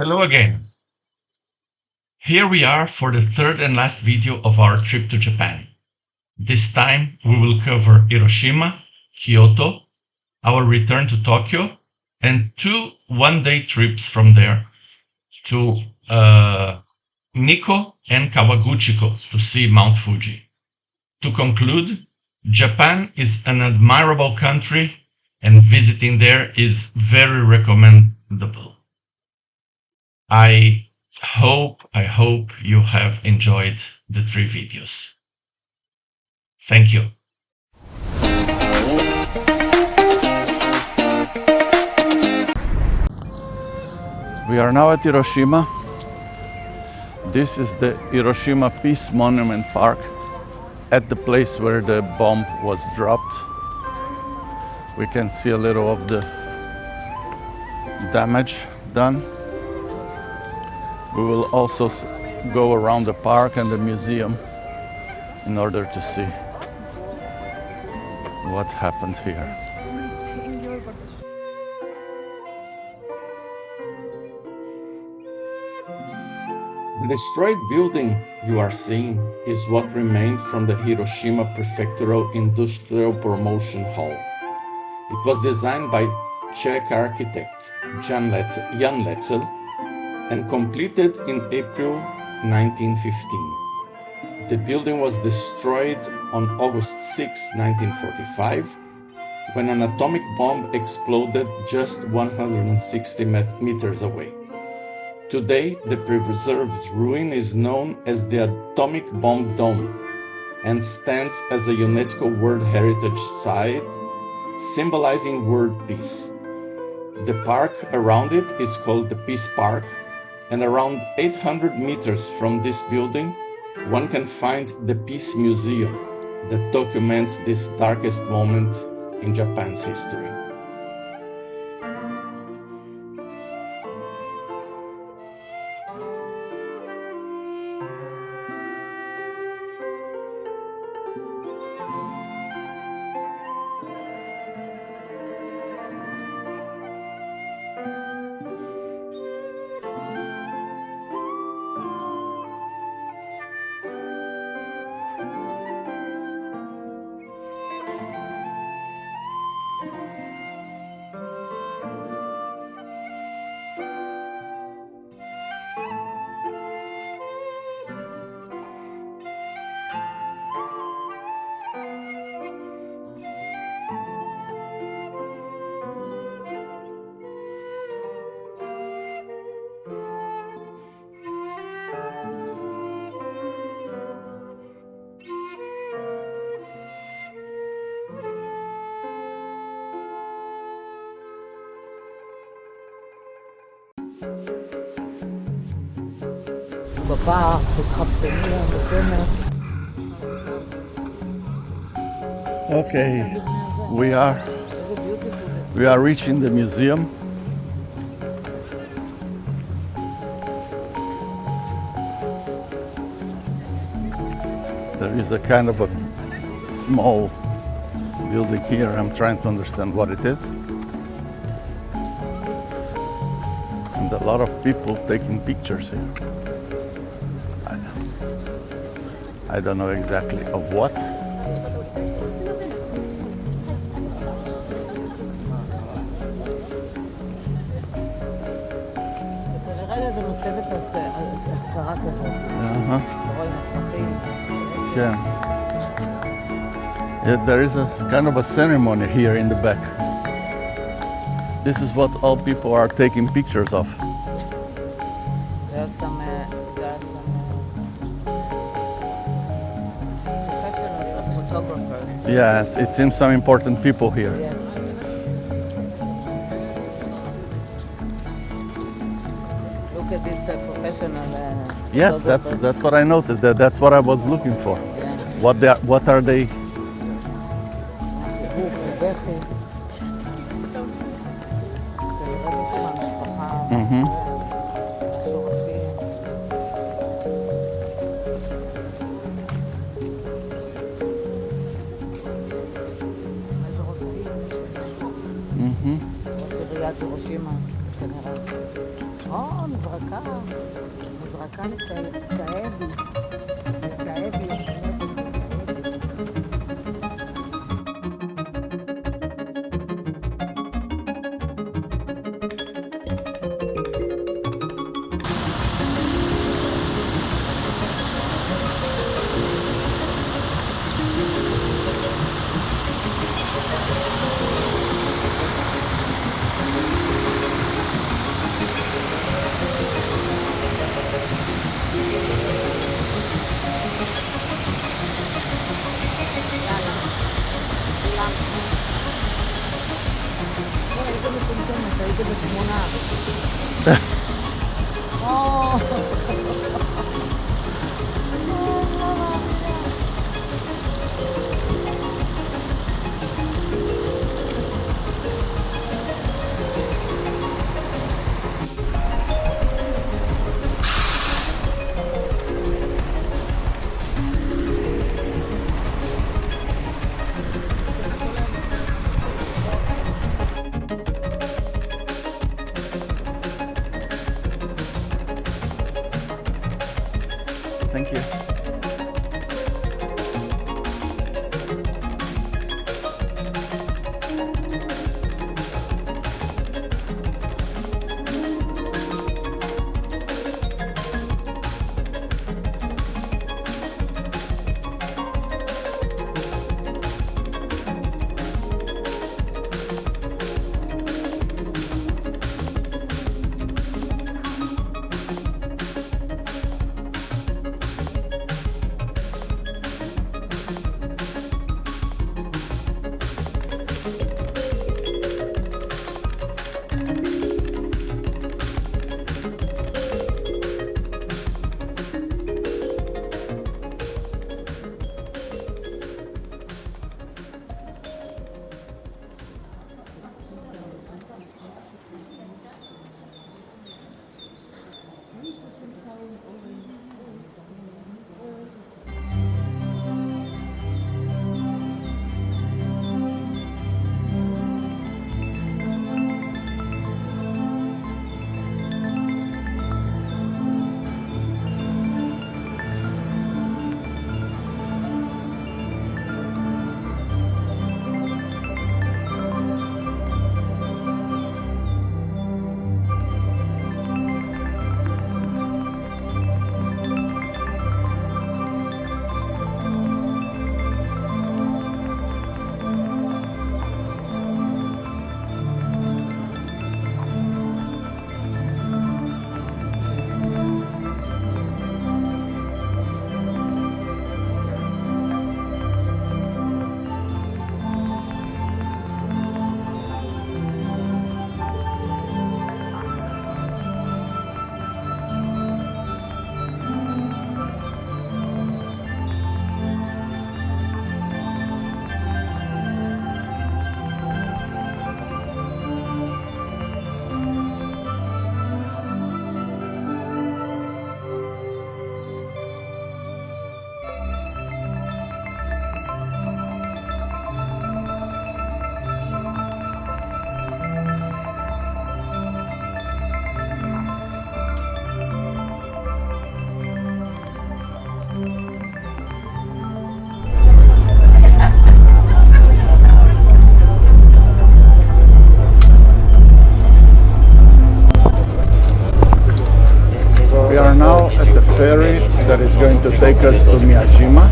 Hello again. Here we are for the third and last video of our trip to Japan. This time we will cover Hiroshima, Kyoto, our return to Tokyo, and two one-day trips from there to Nikko and Kawaguchiko to see Mount Fuji. To conclude, Japan is an admirable country and visiting there is very recommendable. I hope you have enjoyed the three videos. Thank you. We are now at Hiroshima. This is the Hiroshima Peace Monument Park at the place where the bomb was dropped. We can see a little of the damage done. We will also go around the park and the museum in order to see what happened here. The destroyed building you are seeing is what remained from the Hiroshima Prefectural Industrial Promotion Hall. It was designed by Czech architect Jan Letzel and completed in April 1915. The building was destroyed on August 6, 1945, when an atomic bomb exploded just 160 meters away. Today, the preserved ruin is known as the Atomic Bomb Dome and stands as a UNESCO World Heritage Site, symbolizing world peace. The park around it is called the Peace Park, and around 800 meters from this building, one can find the Peace Museum that documents this darkest moment in Japan's history. Okay, we are reaching the museum. There is a kind of a small building here. I'm trying to understand what it is. And a lot of people taking pictures here. I don't know exactly of what. Yeah, there is a kind of a ceremony here in the back. This is what all people are taking pictures of. There are some professional photographers. Yes, it seems some important people here. Yes. Look at this professional. Yes, that's what I noted. That's what I was looking for. Yeah. What are they? עיריית הירושימה. כנראה. או, מזרקה. מזרקה לשאבי. לשאבי. איזה מצומצמת, הייתי בתמונה. Thank you. We are now at the ferry that is going to take us to Miyajima.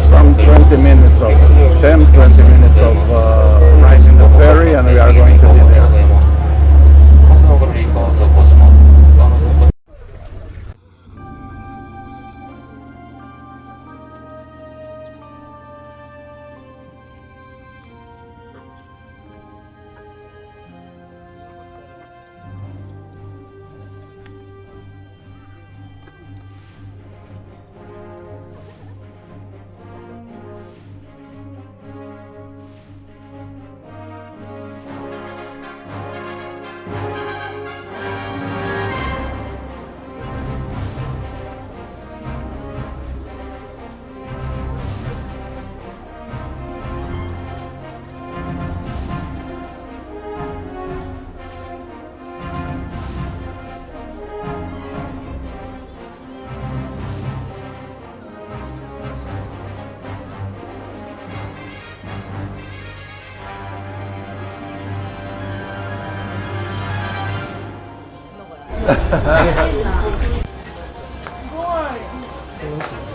Some 20 minutes of 10-20 minutes of riding the ferry, and we are going to be there.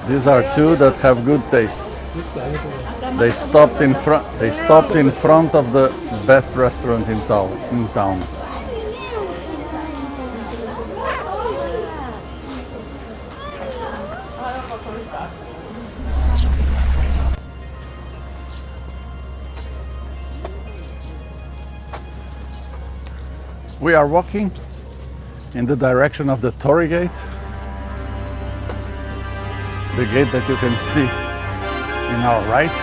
These are two that have good taste. They stopped in front. They stopped in front of the best restaurant in town. We are walking in the direction of the Torii Gate, the gate that you can see in our right,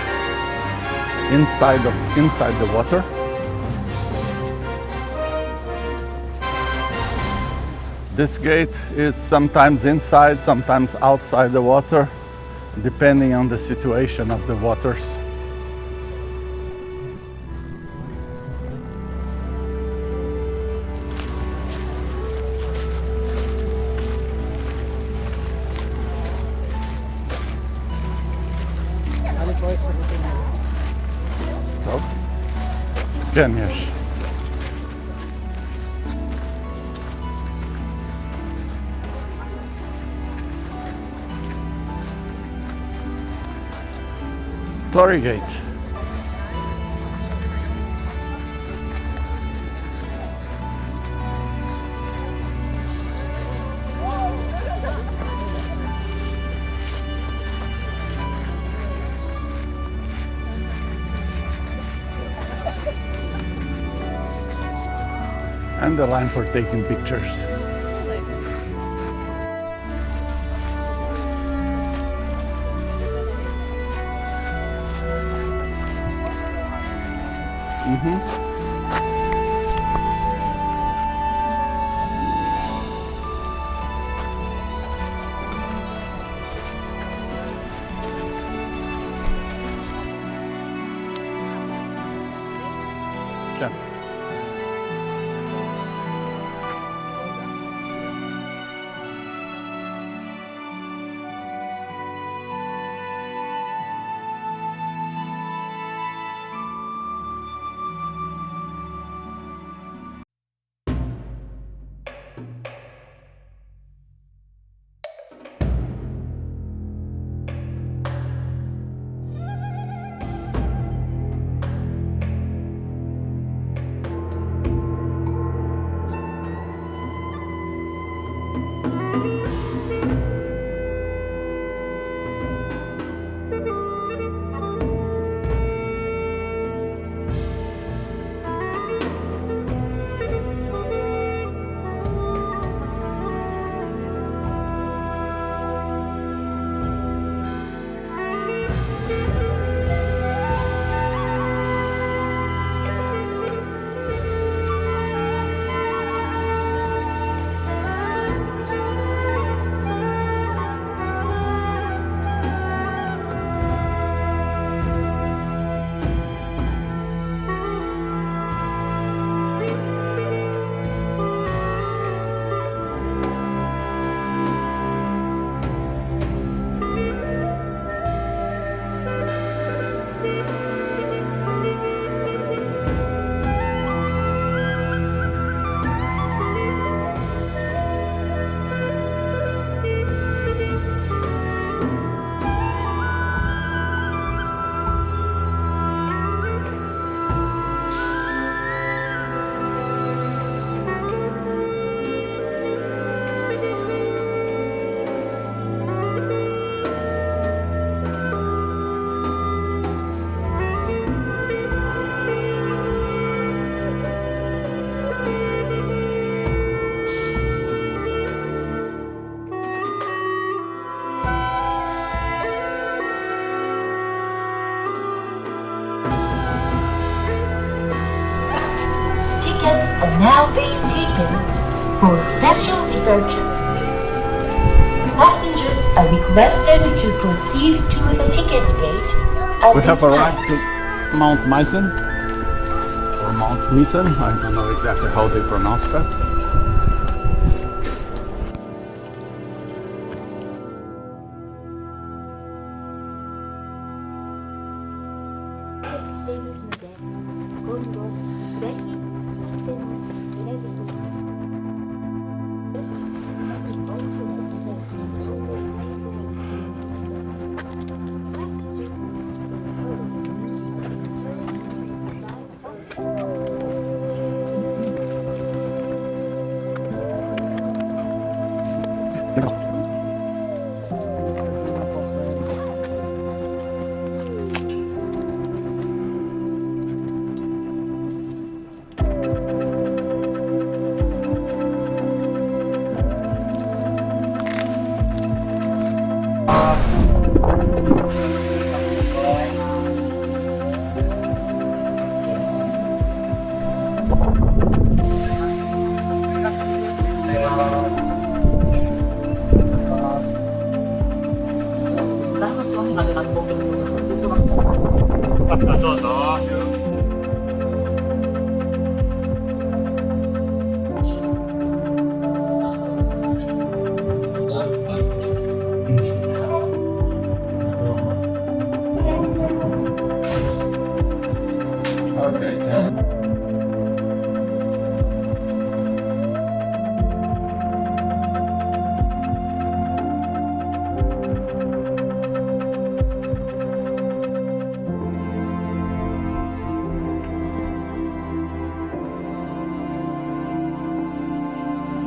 inside the water. This gate is sometimes inside, sometimes outside the water, depending on the situation of the waters. טוב? כן, יש. Torii Gate. And the line for taking pictures. כן. Tickets are now being taken for special departures. Passengers are requested to proceed to the ticket gate at We this have time. arrived to Mount Misen, or Mount Misen, I don't know exactly how they pronounce that.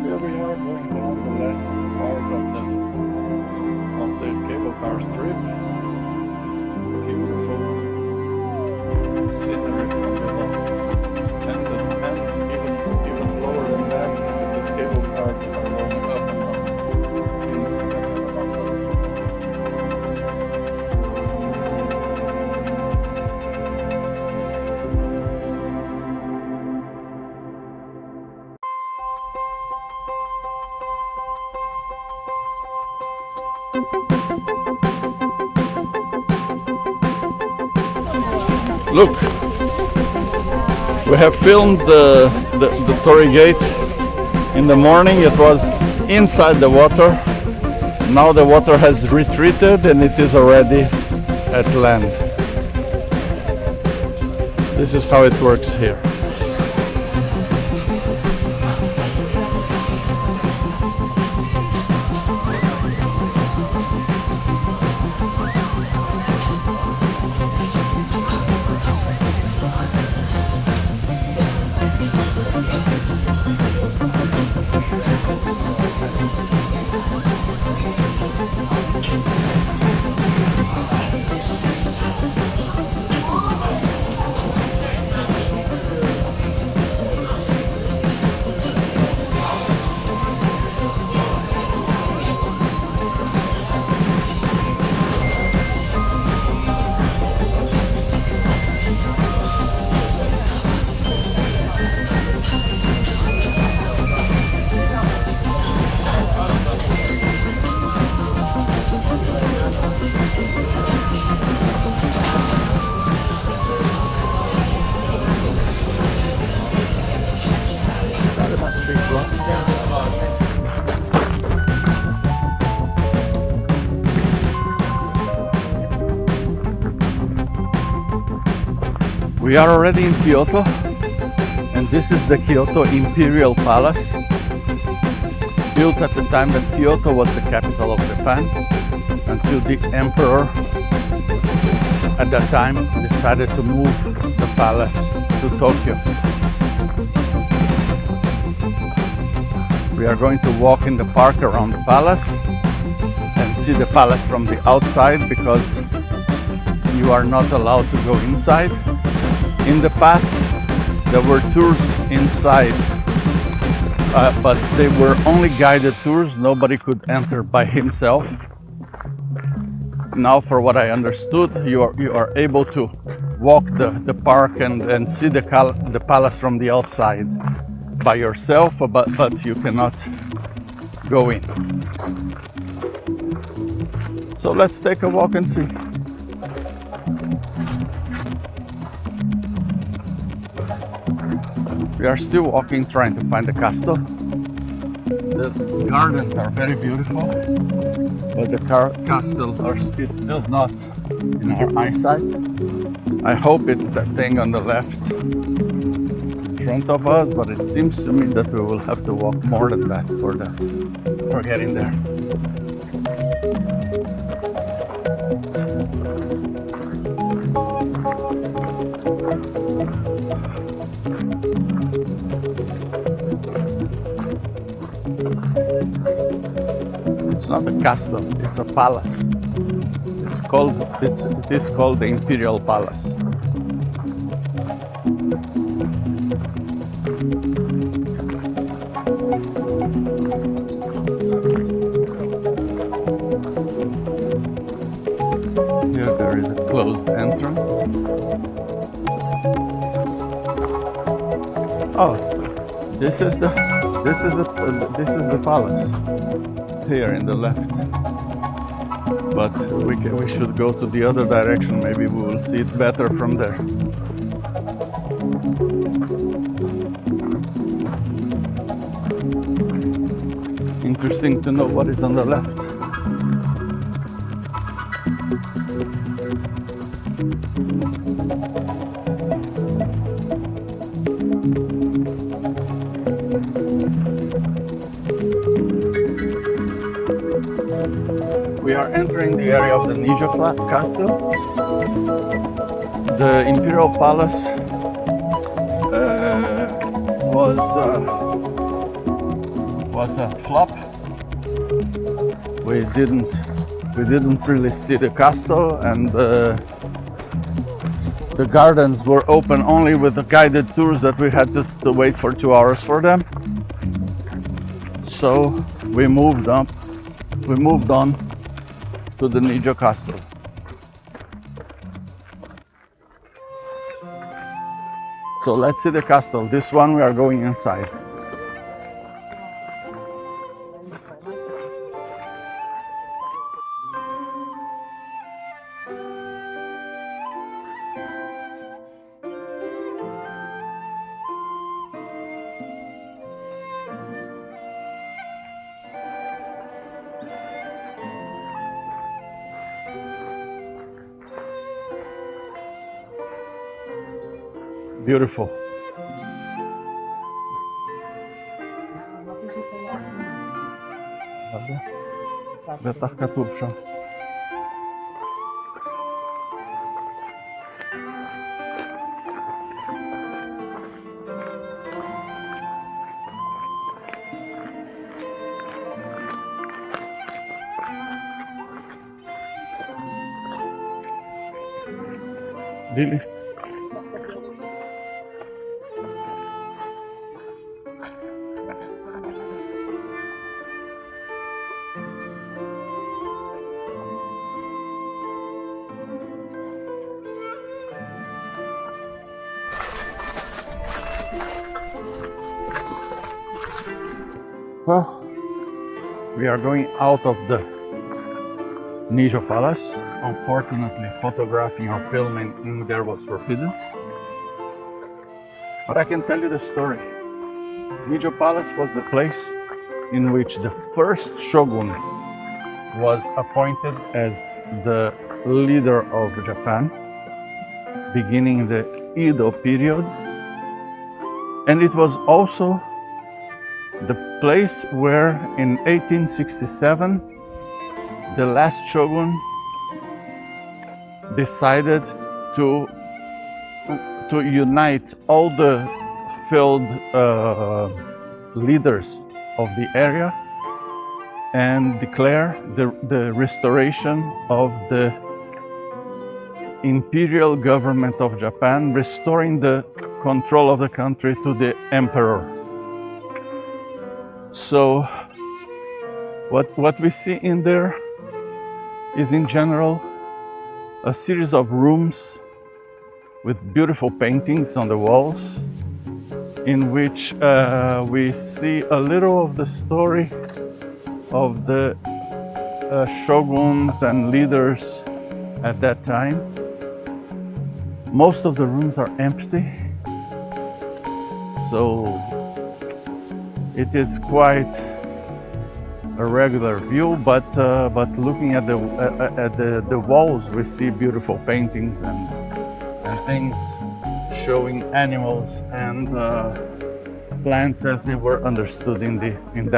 Here we are going down the last part of the cable car trip. Beautiful scenery from below. And even lower than that, the cable cars are going up and up in front of us. Look, we have filmed the Torii Gate in the morning. It was inside the water. Now the water has retreated and it is already at land. This is how it works here. We are already in Kyoto, and this is the Kyoto Imperial Palace, built at the time that Kyoto was the capital of Japan, until the emperor at that time decided to move the palace to Tokyo. We are going to walk in the park around the palace and see the palace from the outside, because you are not allowed to go inside. In the past, there were tours inside, but they were only guided tours. Nobody could enter by himself. Now, for what I understood, you are able to walk the park and see the palace from the outside by yourself, but you cannot go in. So let's take a walk and see. We are still walking, trying to find the castle. The gardens are very beautiful, but the castle is still not in our eyesight. I hope it's that thing on the left in front of us, but it seems to me that we will have to walk more than that for getting there. It's not a castle, it's a palace. It is called the Imperial Palace. Here there is a closed entrance. Oh, this is the palace. Here in the left. but we should go to the other direction. Maybe we will see it better from there. Interesting to know what is on the left. We are entering the area of the Nikko Castle. The Imperial Palace was a flop. We didn't really see the castle, and the gardens were open only with the guided tours that we had to wait for 2 hours for them. So we moved on to the Nikko Castle. So let's see the castle. This one we are going inside. Beautiful. בטח כתוב שם. לילי. Well, we are going out of the Nikko Palace. Unfortunately, photographing or filming in there was forbidden. But I can tell you the story. Nikko Palace was the place in which the first shogun was appointed as the leader of Japan, beginning the Edo period. And it was also the place where in 1867 the last shogun decided to unite all the failed leaders of the area and declare the restoration of the imperial government of Japan, restoring the control of the country to the emperor. So what we see in there is in general a series of rooms with beautiful paintings on the walls, in which we see a little of the story of the shoguns and leaders at that time. Most of the rooms are empty, so it is quite a regular view, but looking at the walls, we see beautiful paintings and things showing animals and plants as they were understood at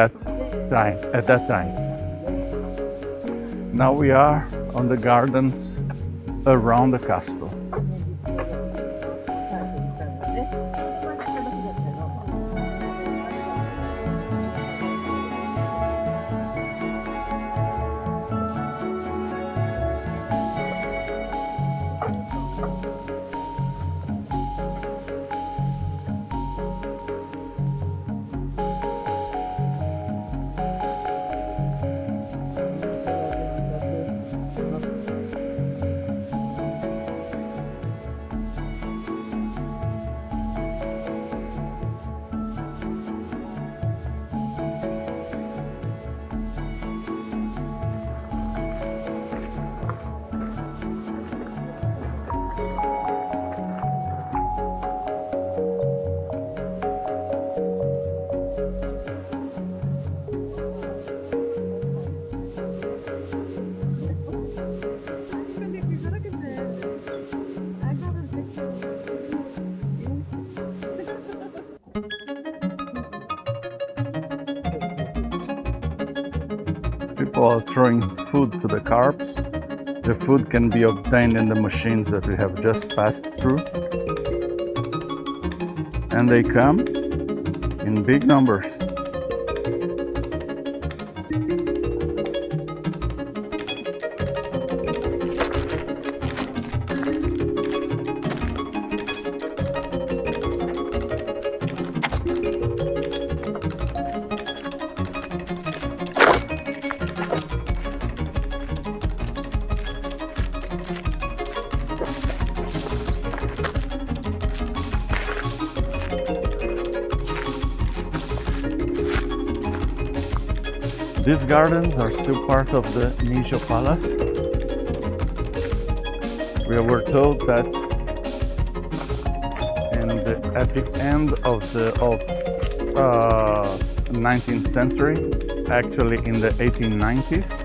that time. Now we are on the gardens around the castle. while throwing food to the carps. The food can be obtained in the machines that we have just passed through. And they come in big numbers. These gardens are still part of the Nijo Palace. We were told that at the end of the 19th century, actually in the 1890s,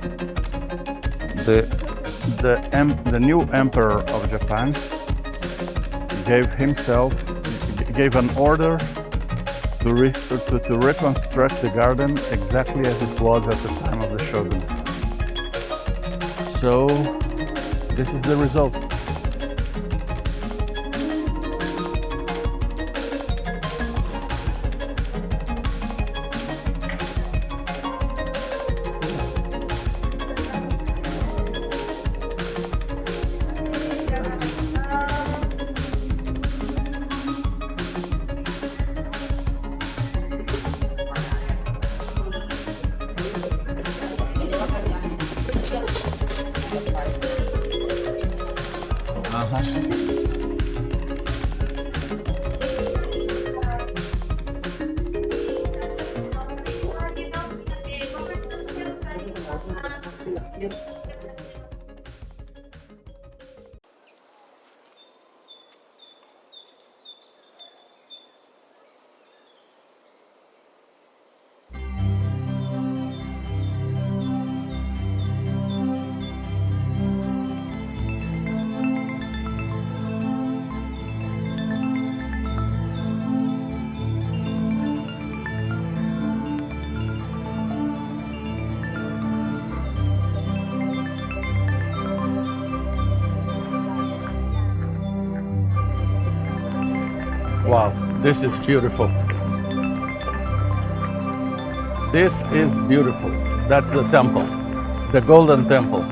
the new emperor of Japan gave an order to reconstruct the garden exactly as it was at the time of the shogunate. So this is the result. Wow, this is beautiful. This is beautiful. That's the temple. It's the Golden Temple.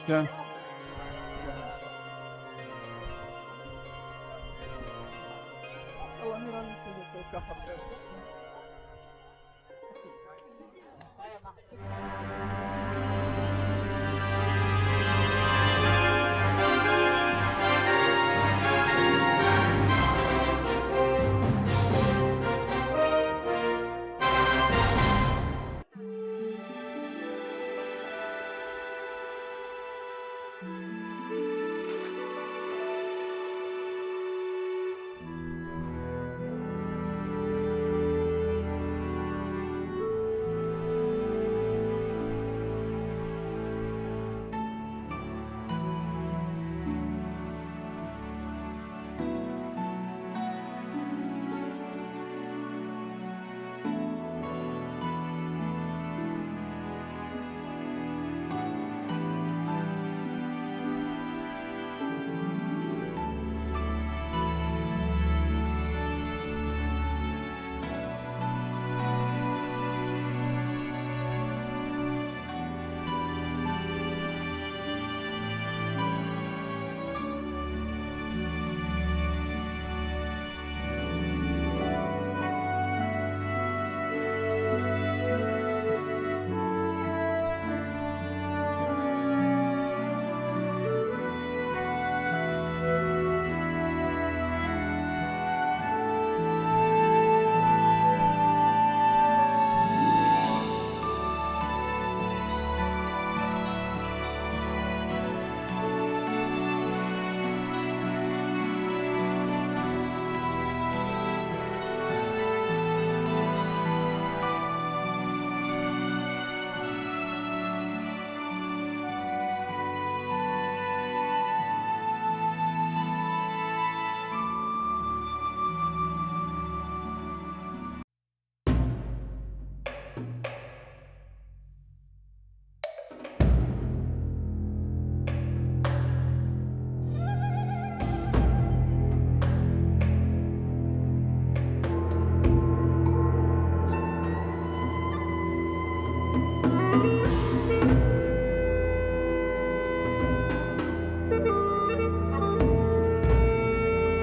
Yeah.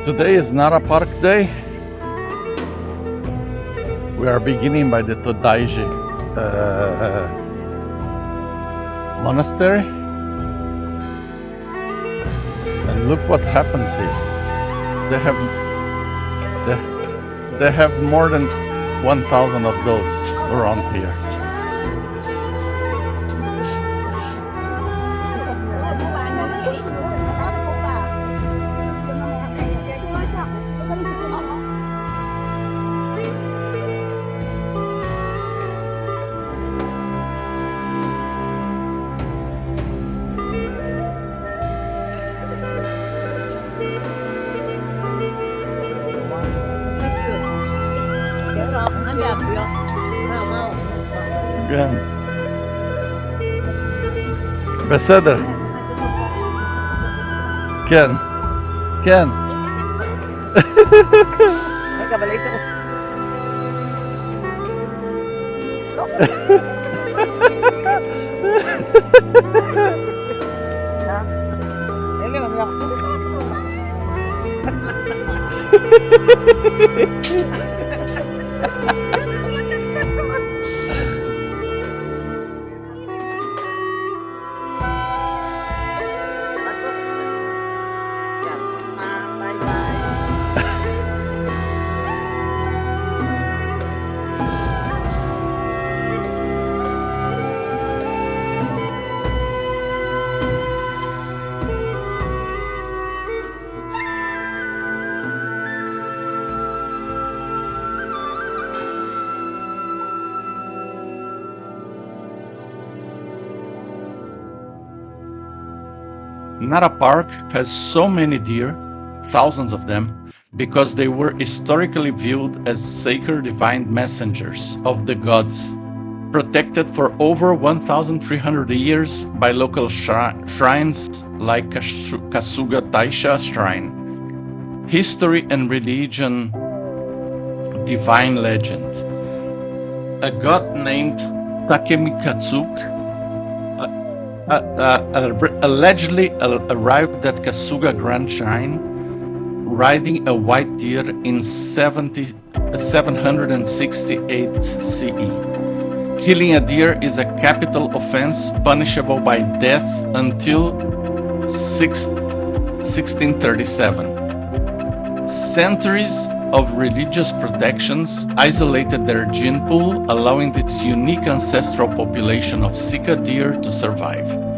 Today is Nara Park Day. We are beginning by the Todaiji monastery. And look what happens here. They have more than 1,000 of those around here. כן. בסדר. כן. כן. רגע, אבל היית רוצה... אלי, אני אחזור לך. Nara Park has so many deer, thousands of them, because they were historically viewed as sacred divine messengers of the gods. protected for over 1,300 years by local shrines like Kasuga Taisha Shrine. History and religion, divine legend. A god named Takemikatsuk allegedly arrived at Kasuga Grand Shrine riding a white deer in 768 CE. Killing a deer is a capital offense punishable by death until 1637. Centuries of religious protections isolated their gene pool, allowing this unique ancestral population of Sika deer to survive.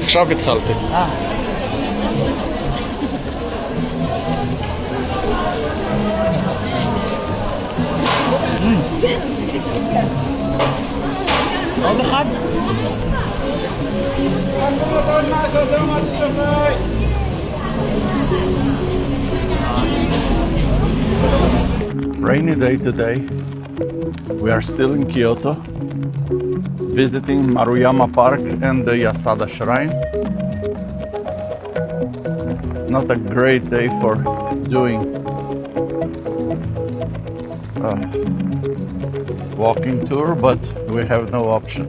עכשיו התחלתי. עוד אחד? Rainy day today. We are still in Kyoto. visiting Maruyama Park and the Yasada Shrine. Not a great day for doing a walking tour, but we have no option.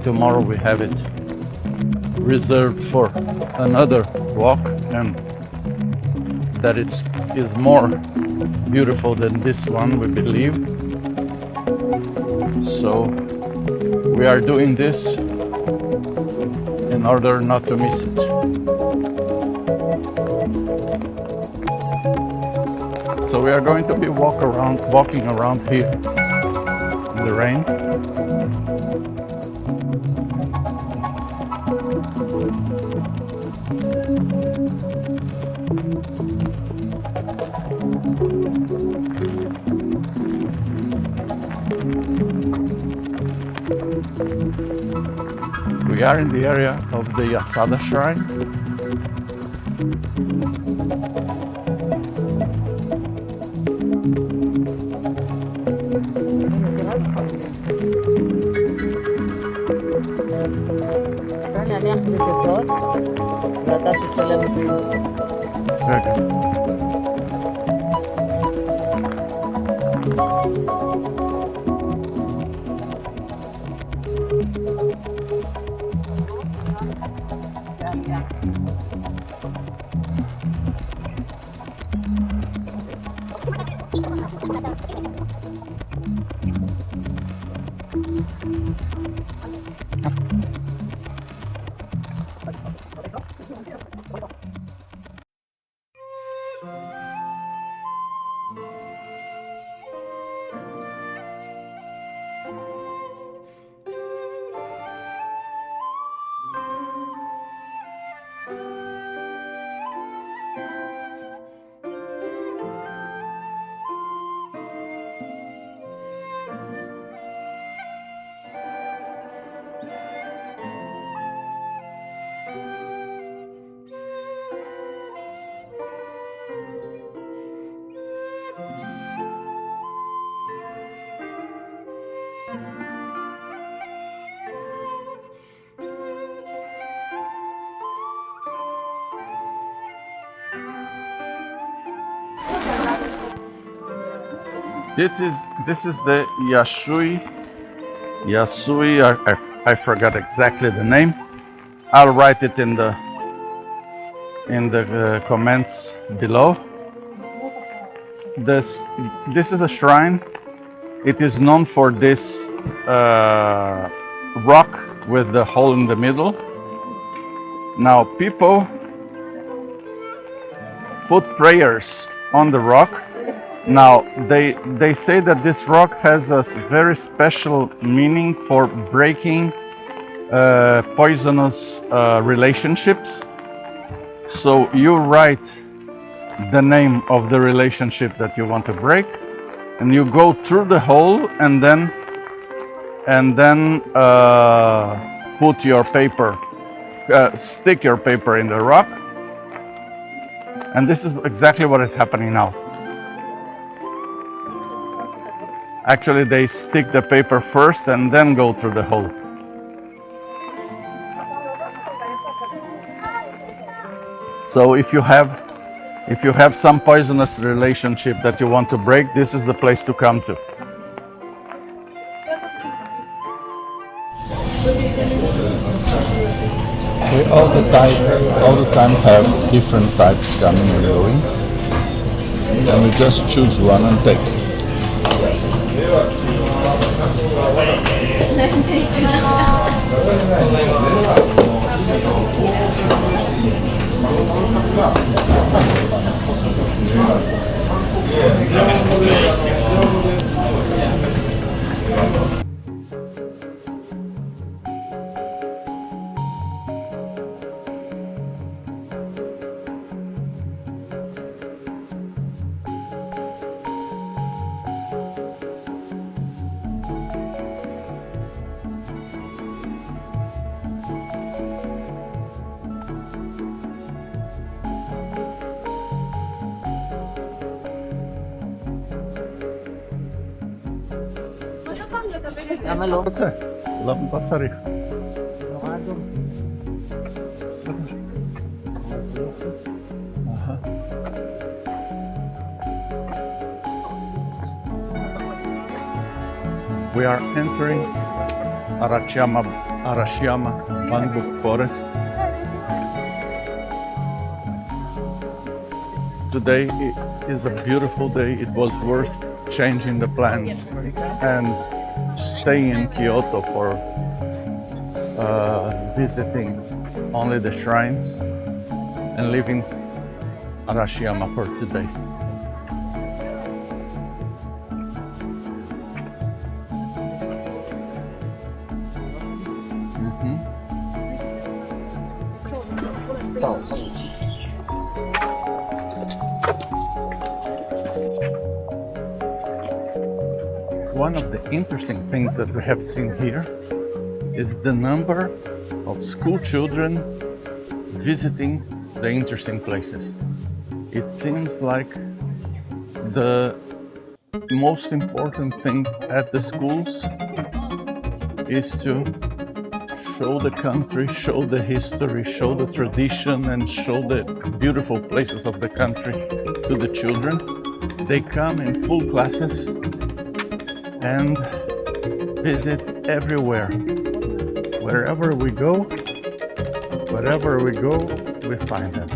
Tomorrow we have it reserved for another walk, and that is more beautiful than this one, we believe. So we are doing this in order not to miss it. So we are going to be walking around here in the rain. We are in the area of the Yasada Shrine. Okay. This is the Yasui. I forgot exactly the name. I'll write it in the comments below. This is a shrine. It is known for this rock with the hole in the middle. Now people put prayers on the rock. Now they say that this rock has a very special meaning for breaking poisonous relationships. So you write the name of the relationship that you want to break, and you go through the hole, and then put your paper, stick your paper in the rock, and this is exactly what is happening now. Actually, they stick the paper first and then go through the hole. So if you have some poisonous relationship that you want to break, this is the place to come to. We all the time have different types coming and going, and we just choose one and take. למה לא? רוצה, לא צריך. We are entering Arashiyama bamboo forest. Today is a beautiful day. It was worth changing the plans and staying in Kyoto for visiting only the shrines and leaving Arashiyama for today. One of the interesting things that we have seen here is the number of school children visiting the interesting places. It seems like the most important thing at the schools is to show the country, show the history, show the tradition, and show the beautiful places of the country to the children. They come in full classes and visit everywhere. Wherever we go, we find them.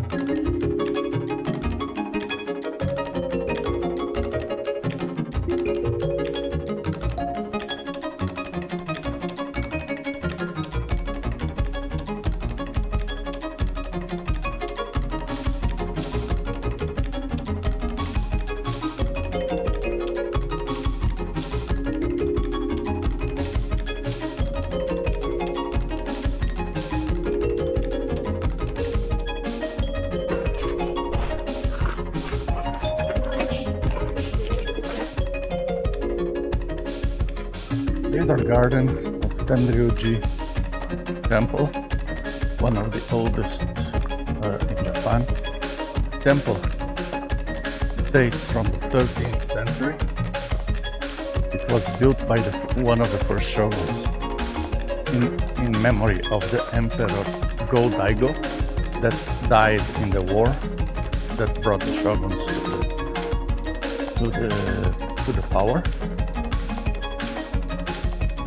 These are gardens of Tenryuji Temple, one of the oldest in Japan. Temple dates from the 13th century. It was built by one of the first shoguns in memory of the Emperor Go-Daigo that died in the war that brought the shoguns to the power.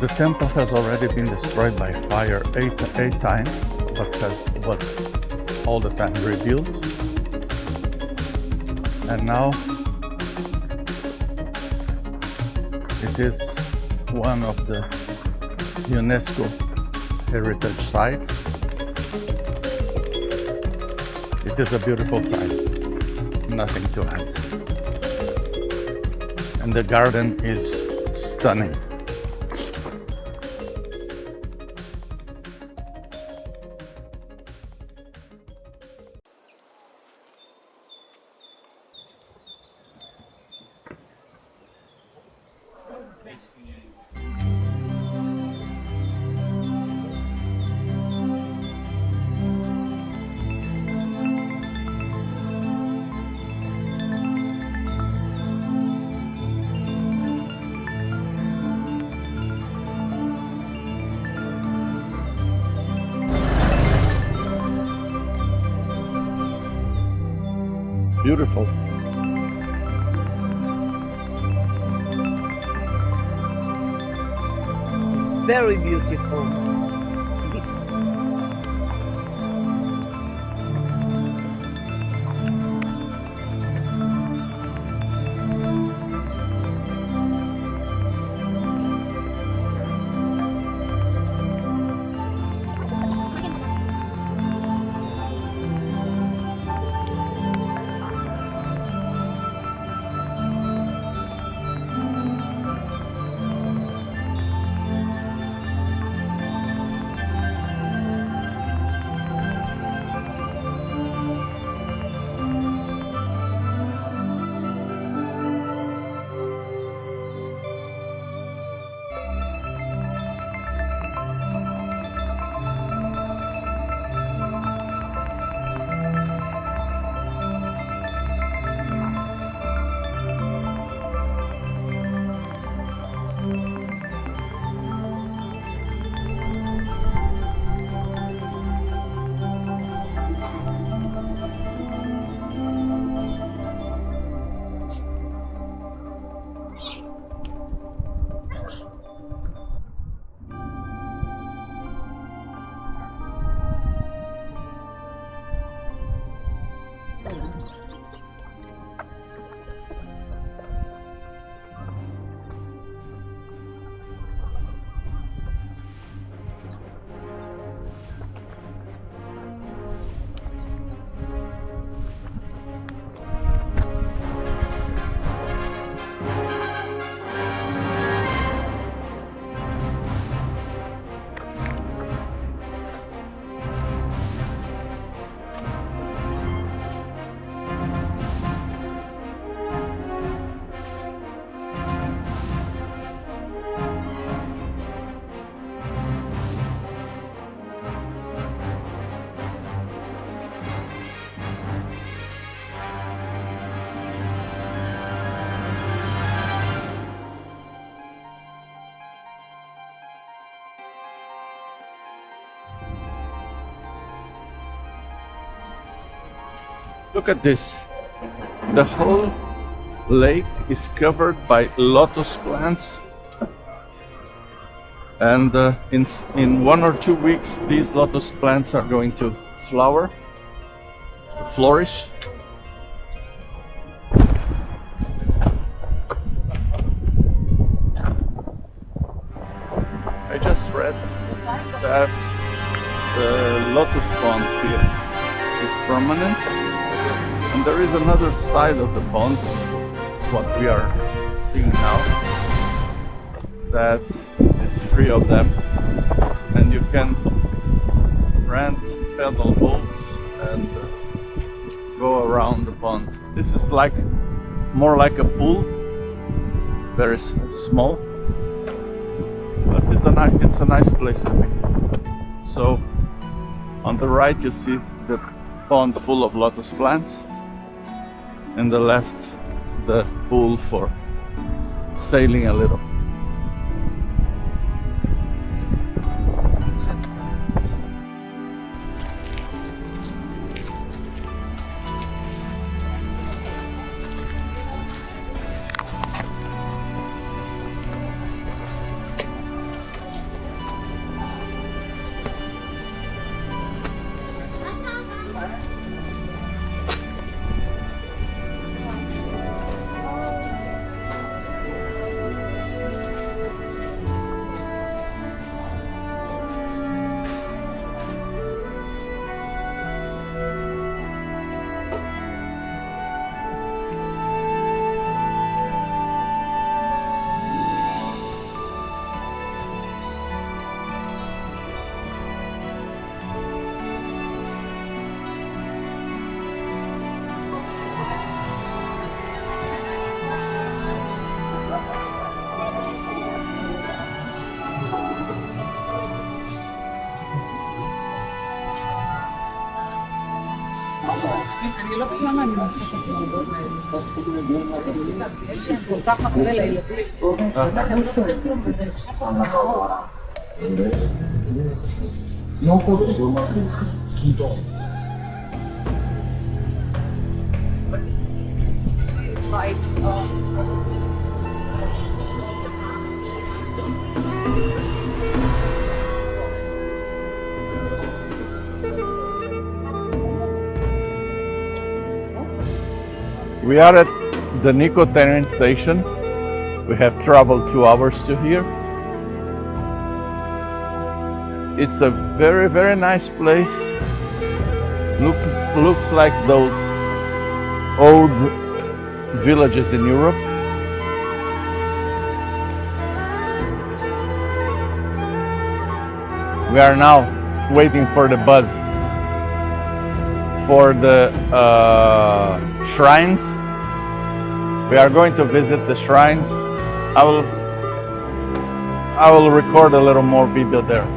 The temple has already been destroyed by fire eight times, but was all the time rebuilt. And now it is one of the UNESCO heritage sites. It is a beautiful site, nothing to add. And the garden is stunning. Beautiful. Very beautiful. Look at this. The whole lake is covered by lotus plants, and in 1 or 2 weeks these lotus plants are going to flower, to flourish. I just read that the lotus pond here is permanent, and there is another side of the pond, what we are seeing now, that is free of them, and you can rent pedal boats and go around the pond. This is like more like a pool, very small, but it's a nice place to be. So on the right you see the pond full of lotus plants, and the left the pool for sailing a little. אני לא בטוחה מה אני מנסה שתלמדות האלה. יש להם כל כך הרבה לילדים. הם לא צריכים כלום, וזה נחשב מאחור. We are at the Nikko train station. We have traveled 2 hours to here. It's a very, very nice place. Looks like those old villages in Europe. We are now waiting for the bus for the shrines. We are going to visit the shrines. I will record a little more video there.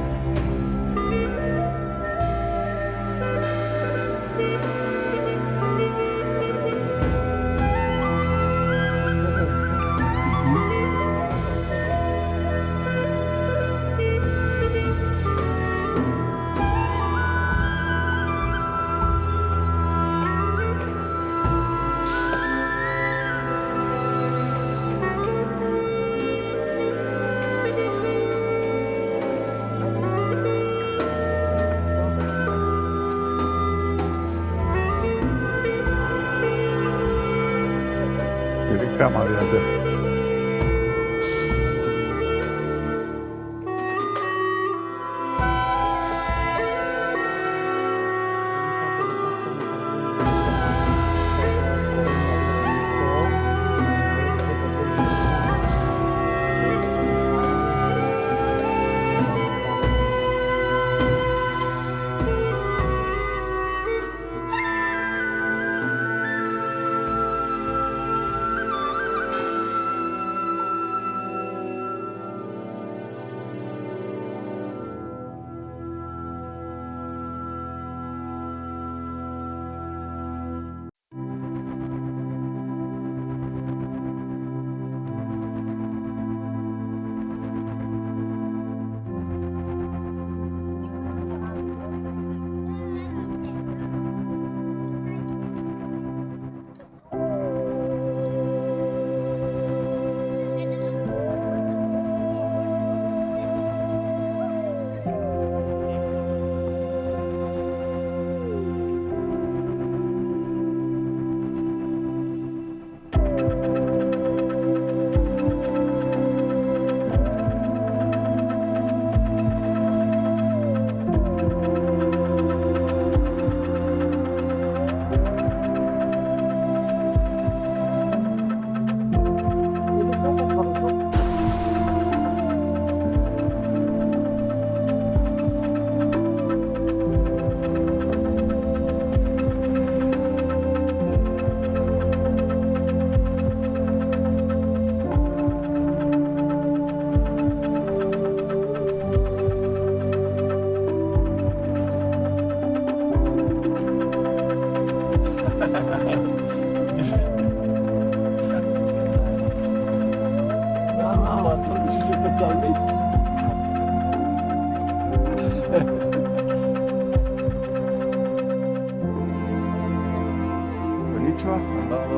Konnichiwa,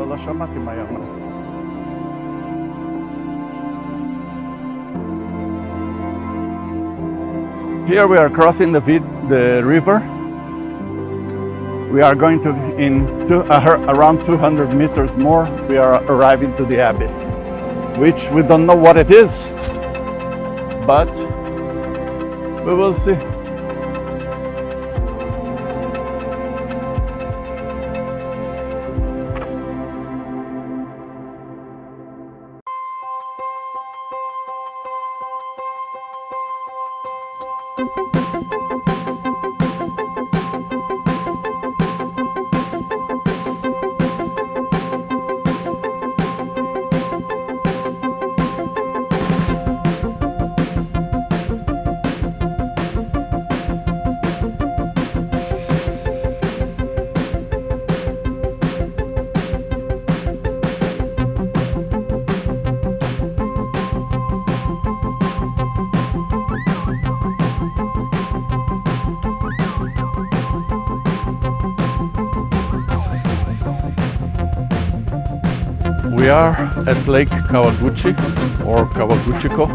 לא שמעתי מה היא אמרה. Here we are crossing the river. We are going to, around 200 meters more, we are arriving to the abyss, which we don't know what it is, but we will see. We are at Lake Kawaguchi or Kawaguchiko.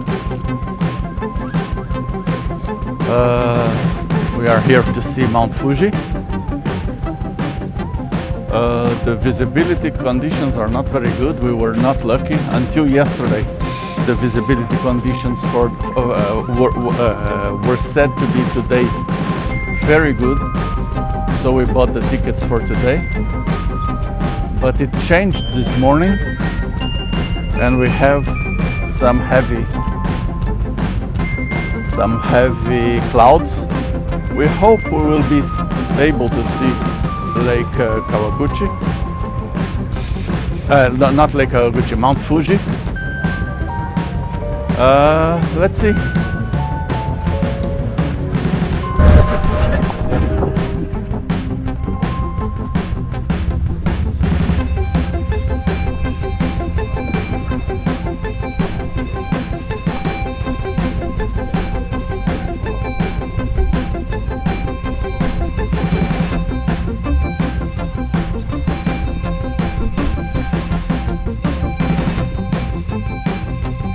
We are here to see Mount Fuji. The visibility conditions are not very good. We were not lucky until yesterday. The visibility conditions were said to be today very good, so we bought the tickets for today. But it changed this morning, and we have some heavy clouds. We hope we will be able to see Lake Kawaguchi. Not Lake Kawaguchi, Mount Fuji. Let's see.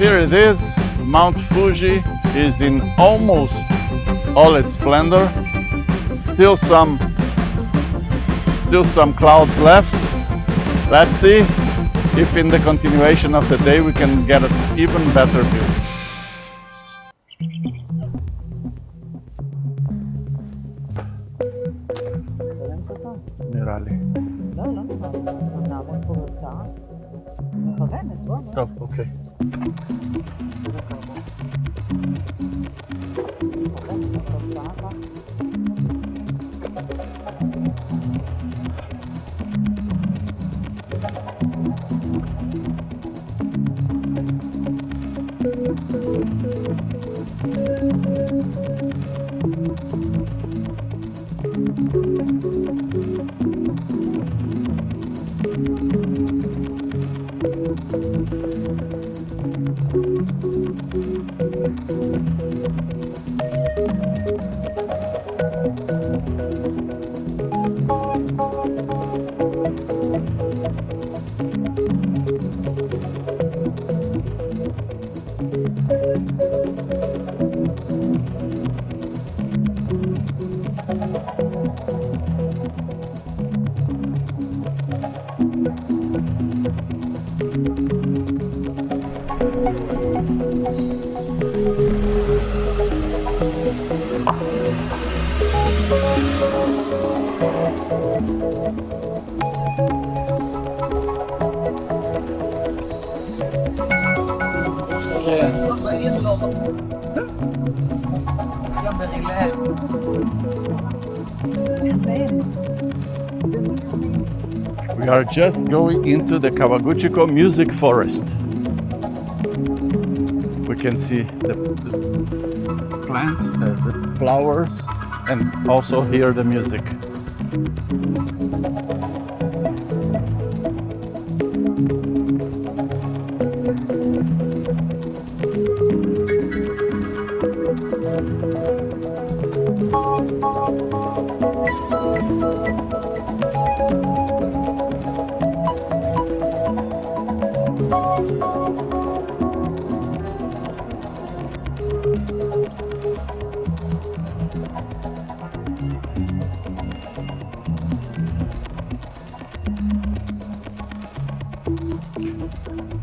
Here it is. Mount Fuji is in almost all its splendor. Still some clouds left. Let's see if in the continuation of the day we can get an even better view. נראה לי. לא, לא נעמוד פה בשעה. מכוונת, בוא. טוב, אוקיי. We are just going into the Kawaguchiko music forest. We can see the plants, the flowers, and also hear the music.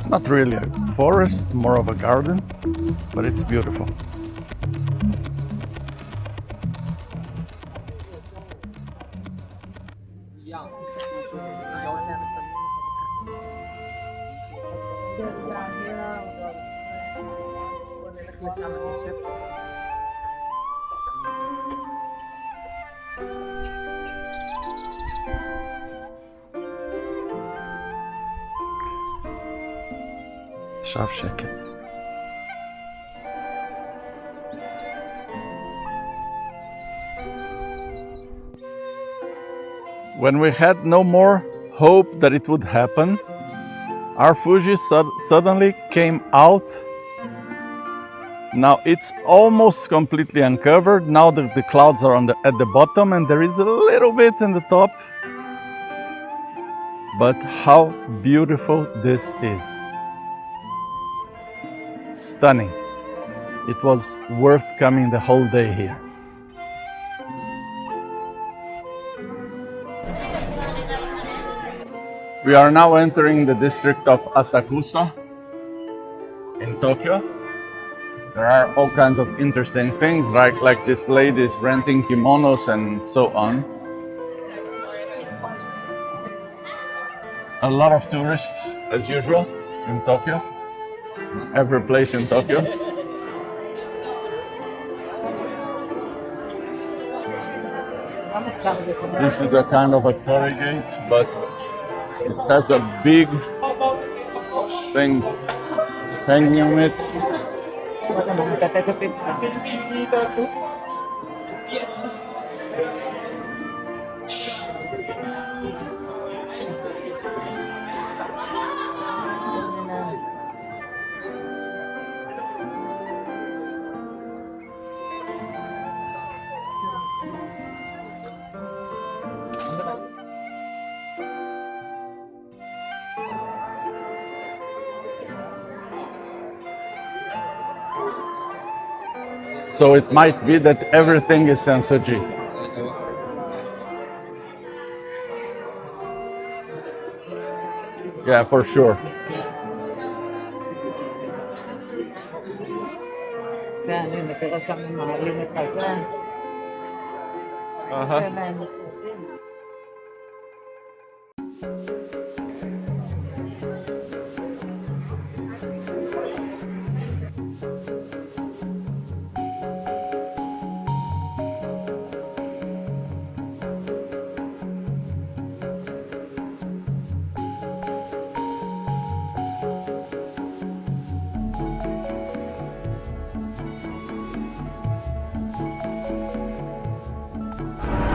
Not really a forest, more of a garden, but it's beautiful. Sharp shaking. When we had no more hope that it would happen, our Fuji suddenly came out. Now it's almost completely uncovered. Now the clouds are at the bottom and there is a little bit in the top. But how beautiful this is. Stunning. It was worth coming the whole day here. We are now entering the district of Asakusa in Tokyo. There are all kinds of interesting things, like this lady is renting kimonos and so on. A lot of tourists, as usual, in Tokyo. Every place in Tokyo. This is a kind of a torii gate, but it has a big thing hanging on it. So it might be that everything is sensoji. Yeah, for sure.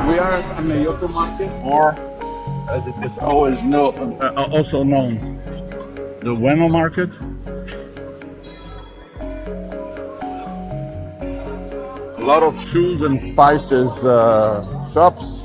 We are at the Kyoto market, or as it is also known, the Ueno market. A lot of shoes and spices shops.